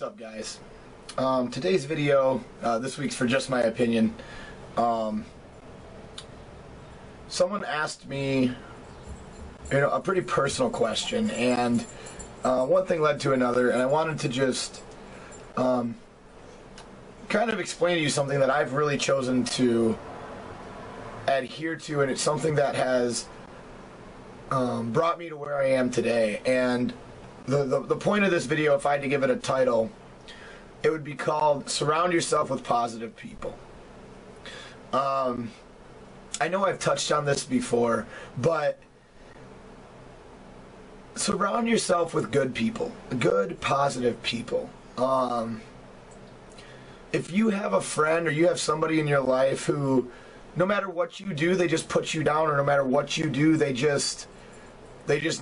What's up, guys? Today's video, this week's for just my opinion. Someone asked me, a pretty personal question, and one thing led to another, and I wanted to just kind of explain to you something that I've really chosen to adhere to, and it's something that has brought me to where I am today. And the point of this video, if I had to give it a title, it would be called Surround Yourself with Positive People. I know I've touched on this before, but surround yourself with good people, good, positive people. If you have a friend or you have somebody in your life who, no matter what you do, they just put you down, or no matter what you do, they just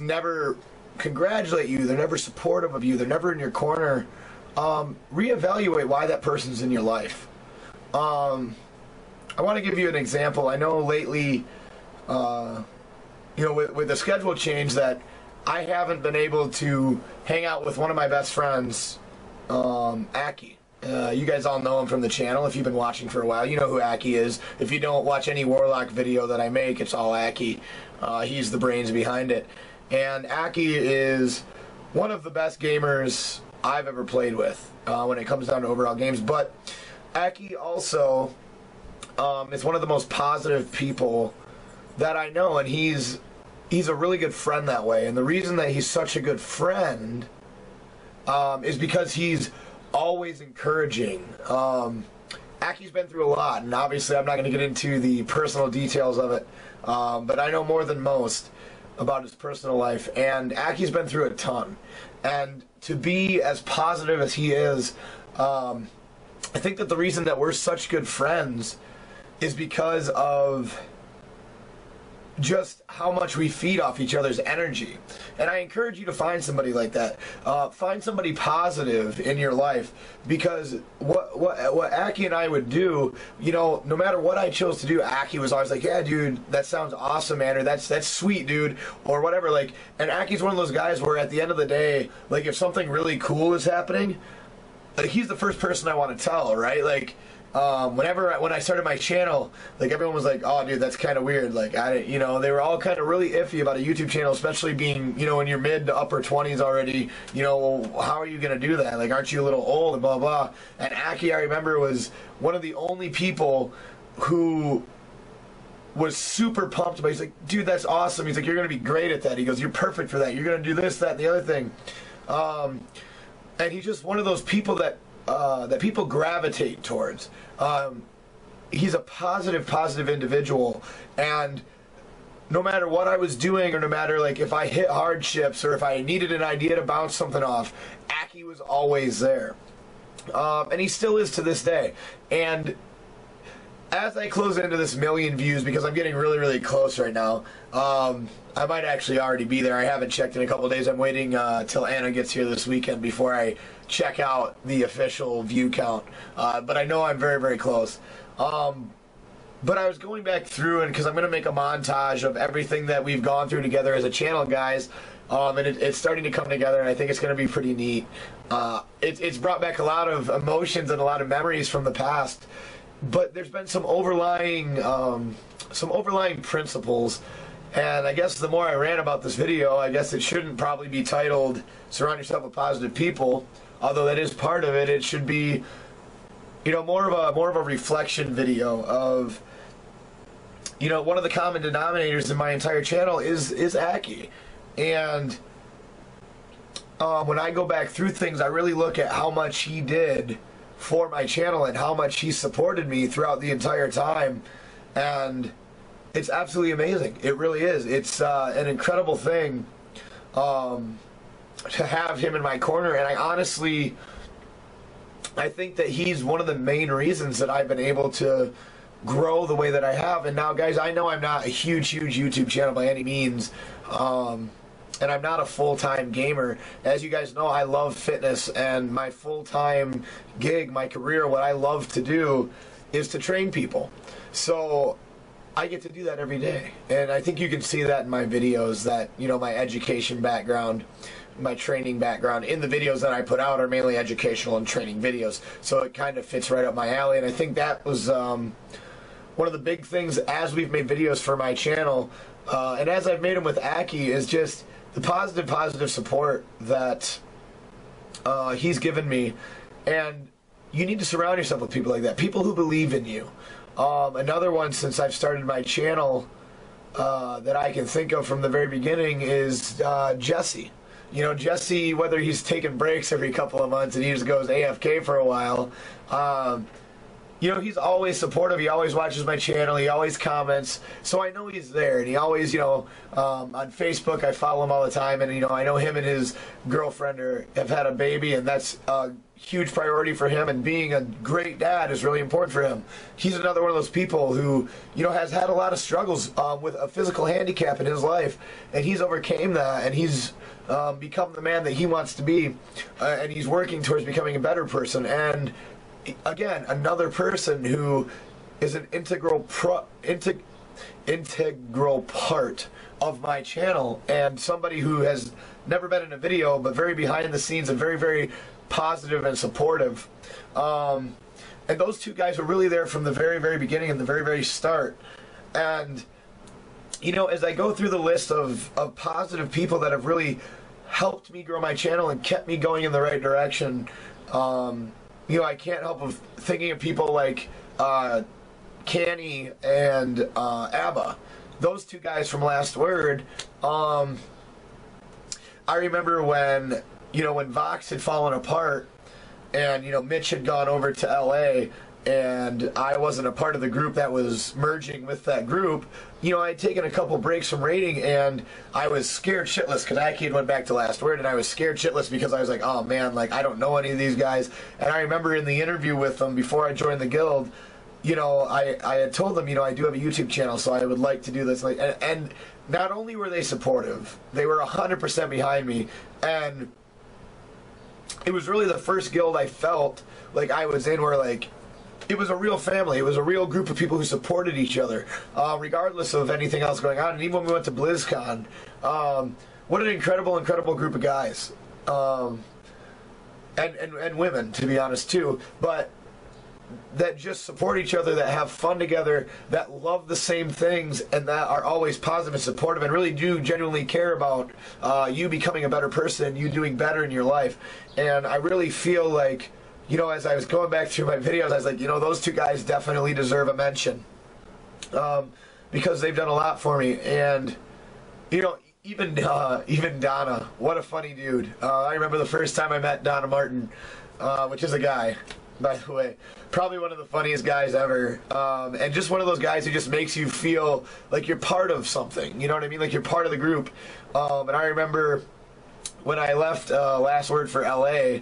never congratulate you, they're never supportive of you, they're never in your corner, reevaluate why that person's in your life. I want to give you an example. I know lately, with the schedule change, that I haven't been able to hang out with one of my best friends, Aki. You guys all know him from the channel. If you've been watching for a while, you know who Aki is. If you don't watch any Warlock video that I make, it's all Aki. He's the brains behind it. And Aki is one of the best gamers I've ever played with when it comes down to overall games. But Aki also is one of the most positive people that I know, and he's a really good friend that way. And the reason that he's such a good friend is because he's always encouraging. Aki's been through a lot, and obviously I'm not going to get into the personal details of it, but I know more than most about his personal life, and Aki's been through a ton. And to be as positive as he is, I think that the reason that we're such good friends is because of just how much we feed off each other's energy. And I encourage you to find somebody like that. Find somebody positive in your life, because what Aki and I would do, no matter what I chose to do, Aki was always like, yeah, dude, that sounds awesome, man, or that's sweet, dude, or whatever. Like, and Aki's one of those guys where at the end of the day, like, if something really cool is happening, like, he's the first person I want to tell, right? Like, when I started my channel, like, everyone was like, oh, dude, that's kind of weird. Like, they were all kind of really iffy about a YouTube channel, especially being, in your mid to upper 20s already. Well, how are you going to do that? Like, aren't you a little old and blah, blah. And Aki, I remember, was one of the only people who was super pumped about it. He's like, dude, that's awesome. He's like, you're going to be great at that. He goes, you're perfect for that. You're going to do this, that, and the other thing. And he's just one of those people that people gravitate towards. He's a positive individual, and no matter what I was doing, or no matter, like, if I hit hardships or if I needed an idea to bounce something off, Aki was always there. And he still is to this day. And as I close into this 1 million views, because I'm getting really, really close right now, I might actually already be there. I haven't checked in a couple of days. I'm waiting till Anna gets here this weekend before I check out the official view count. But I know I'm very, very close. But I was going back through, and because I'm going to make a montage of everything that we've gone through together as a channel, guys. And it's starting to come together, and I think it's going to be pretty neat. It's brought back a lot of emotions and a lot of memories from the past. But there's been some overlying principles, and I guess the more I ran about this video, I guess it shouldn't probably be titled "Surround Yourself with Positive People," although that is part of it. It should be, more of a reflection video of, one of the common denominators in my entire channel is Aki, and when I go back through things, I really look at how much he did for my channel and how much he supported me throughout the entire time, and it's absolutely amazing. It really is. It's an incredible thing to have him in my corner, and I think that he's one of the main reasons that I've been able to grow the way that I have. And now, guys, I know I'm not a huge YouTube channel by any means, and I'm not a full-time gamer. As you guys know, I love fitness, and my full-time gig, my career, what I love to do is to train people. So I get to do that every day. And I think you can see that in my videos, that, you know, my education background, my training background in the videos that I put out are mainly educational and training videos. So it kind of fits right up my alley. And I think that was one of the big things as we've made videos for my channel, and as I've made them with Aki, is just the positive support that he's given me. And you need to surround yourself with people like that, people who believe in you. Another one, since I've started my channel, that I can think of from the very beginning is Jesse. You know, Jesse, whether he's taking breaks every couple of months and he just goes AFK for a while, you know, he's always supportive. He always watches my channel. He always comments. So I know he's there. And he always, you know, on Facebook, I follow him all the time. And, you know, I know him and his girlfriend have had a baby, and that's a huge priority for him. And being a great dad is really important for him. He's another one of those people who, you know, has had a lot of struggles with a physical handicap in his life. And he's overcame that. And he's become the man that he wants to be. And he's working towards becoming a better person. And again, another person who is an integral part of my channel, and somebody who has never been in a video but very behind the scenes and very positive and supportive. And those two guys were really there from the very beginning and the very start. And you know, as I go through the list of positive people that have really helped me grow my channel and kept me going in the right direction, you know, I can't help but thinking of people like Canny and Abba. Those two guys from Last Word. I remember when, you know, when Vox had fallen apart and, you know, Mitch had gone over to LA and I wasn't a part of the group that was merging with that group. You know, I had taken a couple breaks from raiding, and I was scared shitless because Aki had went back to Last Word, and I was scared shitless because I was like, oh man, like, I don't know any of these guys. And I remember in the interview with them before I joined the guild, you know, I had told them, you know, I do have a YouTube channel, so I would like to do this. Like, and not only were they supportive, they were 100% behind me. And it was really the first guild I felt like I was in where, like, it was a real family. It was a real group of people who supported each other, regardless of anything else going on. And even when we went to BlizzCon, what an incredible group of guys, and women, to be honest, too. But that just support each other, that have fun together, that love the same things, and that are always positive and supportive, and really do genuinely care about you becoming a better person, you doing better in your life. And I really feel like, you know, as I was going back through my videos, I was like, you know, those two guys definitely deserve a mention, because they've done a lot for me. And, you know, even Donna, what a funny dude. I remember the first time I met Donna Martin, which is a guy, by the way, probably one of the funniest guys ever, and just one of those guys who just makes you feel like you're part of something, you know what I mean, like you're part of the group. And I remember when I left Last Word for LA,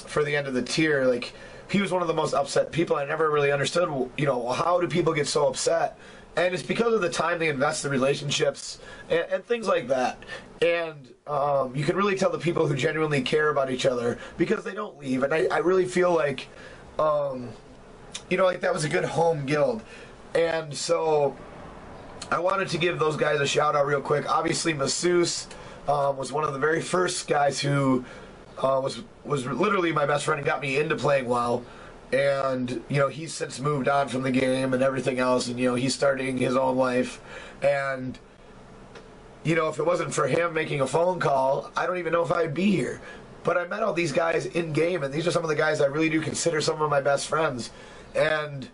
for the end of the tier, like, he was one of the most upset people. I never really understood, you know, how do people get so upset? And it's because of the time they invest in relationships and things like that. And you can really tell the people who genuinely care about each other because they don't leave. And I really feel like, you know, like that was a good home guild. And so I wanted to give those guys a shout out real quick. Obviously, Masseuse was one of the very first guys who was literally my best friend and got me into playing WoW. And, you know, he's since moved on from the game and everything else, and, you know, he's starting his own life. And, you know, if it wasn't for him making a phone call, I don't even know if I'd be here. But I met all these guys in game, and these are some of the guys I really do consider some of my best friends. And,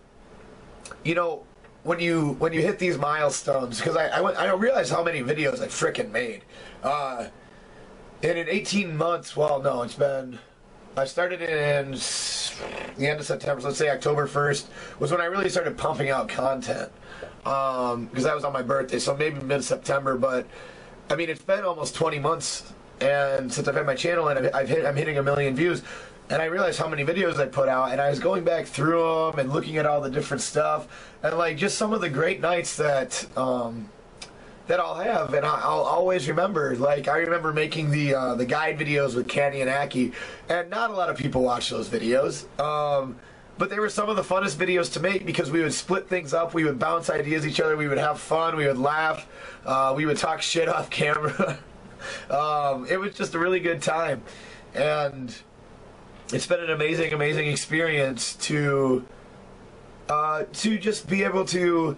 you know, when you hit these milestones, because I realized how many videos I frickin' made. And in 18 months, well, no, it's been, I started in the end of September, so let's say October 1st was when I really started pumping out content, because that was on my birthday, so maybe mid-September. But I mean, it's been almost 20 months and since I've had my channel, and I'm hitting 1 million views, and I realized how many videos I put out, and I was going back through them and looking at all the different stuff, and like just some of the great nights that that I'll have, and I'll always remember. Like, I remember making the guide videos with Canny and Aki, and not a lot of people watch those videos. But they were some of the funnest videos to make because we would split things up, we would bounce ideas at each other, we would have fun, we would laugh, we would talk shit off camera. It was just a really good time, and it's been an amazing, amazing experience to just be able to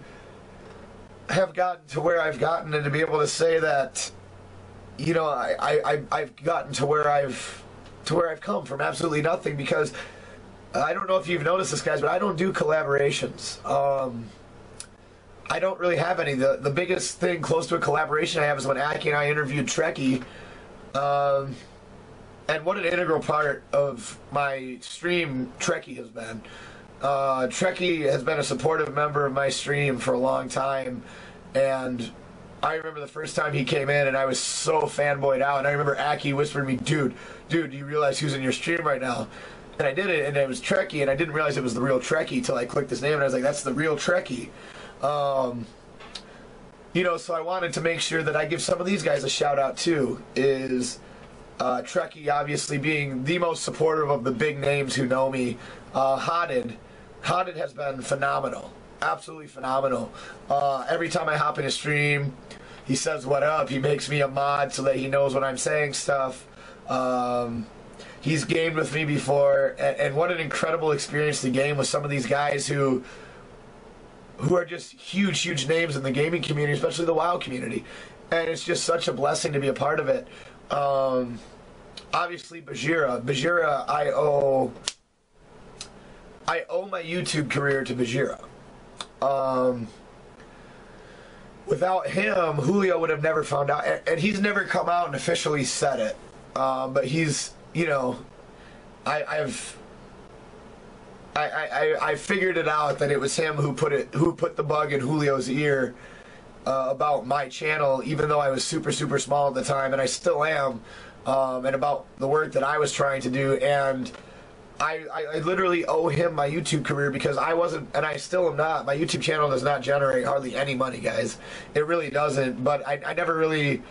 have gotten to where I've gotten, and to be able to say that, you know, I've gotten to where I've come from absolutely nothing. Because I don't know if you've noticed this, guys, but I don't do collaborations. I don't really have any. The biggest thing close to a collaboration I have is when Aki and I interviewed Trekkie. And what an integral part of my stream Trekkie has been. Trekkie has been a supportive member of my stream for a long time. And I remember the first time he came in and I was so fanboyed out. And I remember Aki whispered to me, dude, do you realize who's in your stream right now? And I did it, and it was Trekkie, and I didn't realize it was the real Trekkie till I clicked his name, and I was like, that's the real Trekkie. You know, so I wanted to make sure that I give some of these guys a shout out too. Is Trekkie obviously being the most supportive of the big names who know me. Hodded has been phenomenal, absolutely phenomenal. Every time I hop in his stream, he says what up. He makes me a mod so that he knows when I'm saying stuff. He's gamed with me before, and what an incredible experience to game with some of these guys who are just huge names in the gaming community, especially the WoW community. And it's just such a blessing to be a part of it. Obviously, Bajira, I owe my YouTube career to Bajira. Without him, Julio would have never found out, and he's never come out and officially said it. But he's, you know, I figured it out that it was him who put the bug in Julio's ear about my channel, even though I was super small at the time, and I still am, and about the work that I was trying to do. And I literally owe him my YouTube career, because I wasn't, and I still am not. My YouTube channel does not generate hardly any money, guys. It really doesn't. But I never really,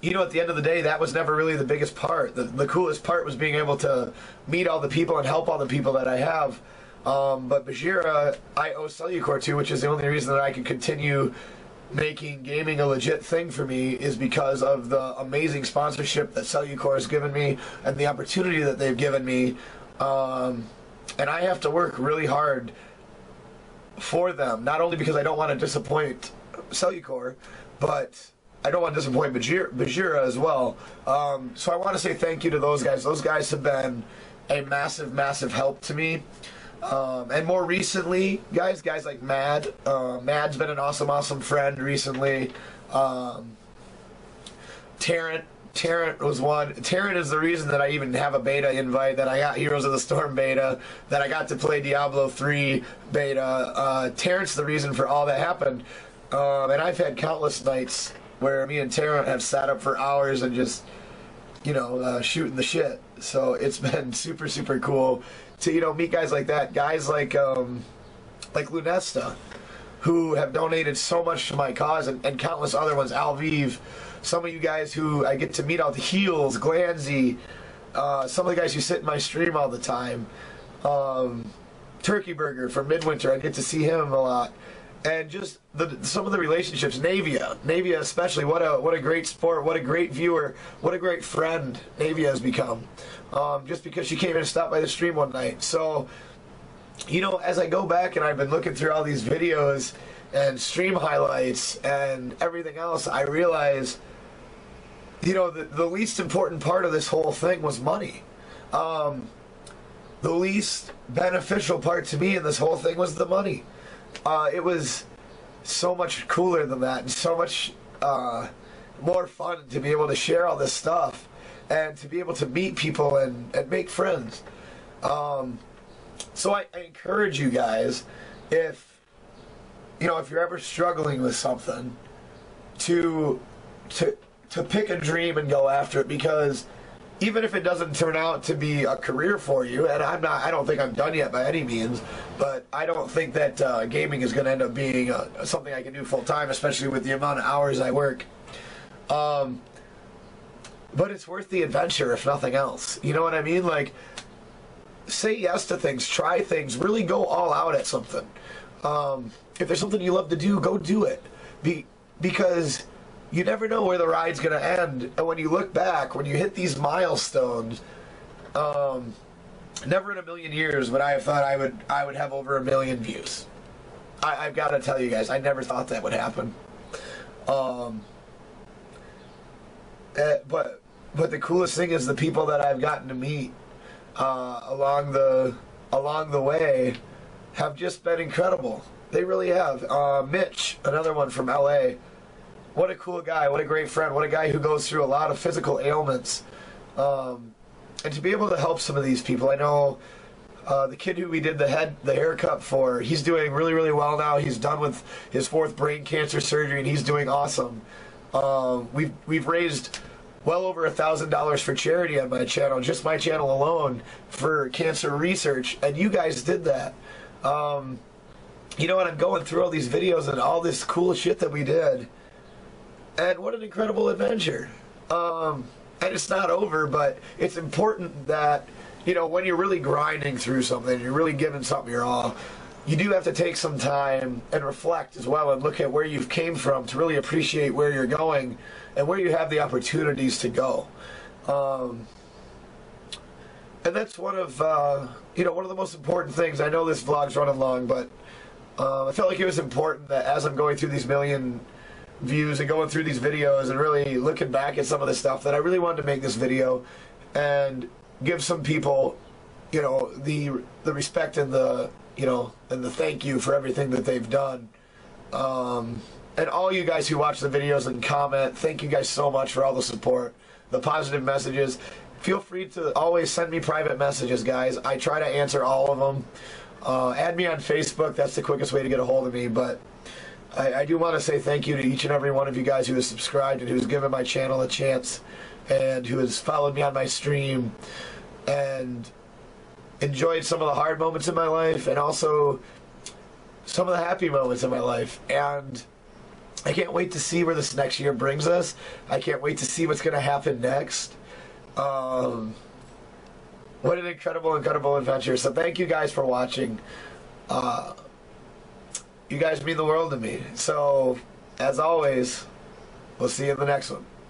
you know, at the end of the day, that was never really the biggest part. The coolest part was being able to meet all the people and help all the people that I have. But Bajira, I owe Cellucor to, which is the only reason that I can continue making gaming a legit thing for me, is because of the amazing sponsorship that Cellucor has given me and the opportunity that they've given me. And I have to work really hard for them, not only because I don't want to disappoint Cellucor, but I don't want to disappoint Bajira as well. So I want to say thank you to those guys. Those guys have been a massive help to me. And more recently, guys like Mad. Mad's been an awesome friend recently. Terrent was one. Terrent is the reason that I even have a beta invite, that I got Heroes of the Storm beta, that I got to play Diablo 3 beta. Terrent's the reason for all that happened. And I've had countless nights where me and Terrent have sat up for hours and just, you know, shooting the shit. So it's been super cool to, you know, meet guys like that, guys like Lunesta, who have donated so much to my cause, and countless other ones. Alviv, some of you guys who I get to meet, all the Heels, Glanzy, some of the guys who sit in my stream all the time. Turkey Burger from Midwinter, I get to see him a lot. And just some of the relationships, Navia especially, what a great sport, what a great viewer, what a great friend Navia has become. Just because she came in and stopped by the stream one night. So, you know, as I go back and I've been looking through all these videos and stream highlights and everything else, I realize, you know, the least important part of this whole thing was money. The least beneficial part to me in this whole thing was the money. It was so much cooler than that, and so much more fun to be able to share all this stuff and to be able to meet people and make friends. So I encourage you guys, if you're ever struggling with something, to pick a dream and go after it, because even if it doesn't turn out to be a career for you, and I don't think I'm done yet by any means, but I don't think that gaming is going to end up being something I can do full time, especially with the amount of hours I work. But it's worth the adventure, if nothing else. You know what I mean? Like, say yes to things, try things, really go all out at something. If there's something you love to do, go do it. Because you never know where the ride's going to end. And when you look back, when you hit these milestones, never in a million years would I have thought I would have over 1 million views. I've got to tell you guys, I never thought that would happen. But the coolest thing is the people that I've gotten to meet along the way have just been incredible. They really have. Mitch, another one from LA. What a cool guy. What a great friend. What a guy who goes through a lot of physical ailments. And to be able to help some of these people. I know the kid who we did the haircut for, he's doing really, really well now. He's done with his 4th brain cancer surgery, and he's doing awesome. We've raised well over $1,000 for charity on my channel, just my channel alone, for cancer research, and you guys did that. You know what, I'm going through all these videos and all this cool shit that we did, and what an incredible adventure. And it's not over, but it's important that, you know, when you're really grinding through something, you're really giving something your all, you do have to take some time and reflect as well and look at where you've came from to really appreciate where you're going and where you have the opportunities to go. And that's one of, you know, one of the most important things. I know this vlog's running long, but I felt like it was important that as I'm going through these 1 million views and going through these videos and really looking back at some of the stuff, that I really wanted to make this video and give some people, you know, the respect and the, you know, and the thank you for everything that they've done. And all you guys who watch the videos and comment, thank you guys so much for all the support, the positive messages. Feel free to always send me private messages, guys. I try to answer all of them. Add me on Facebook. That's the quickest way to get a hold of me. But I do want to say thank you to each and every one of you guys who has subscribed and who's given my channel a chance and who has followed me on my stream and enjoyed some of the hard moments in my life and also some of the happy moments in my life. And I can't wait to see where this next year brings us. I can't wait to see what's going to happen next. What an incredible, incredible adventure. So thank you guys for watching. You guys mean the world to me. So, as always, we'll see you in the next one.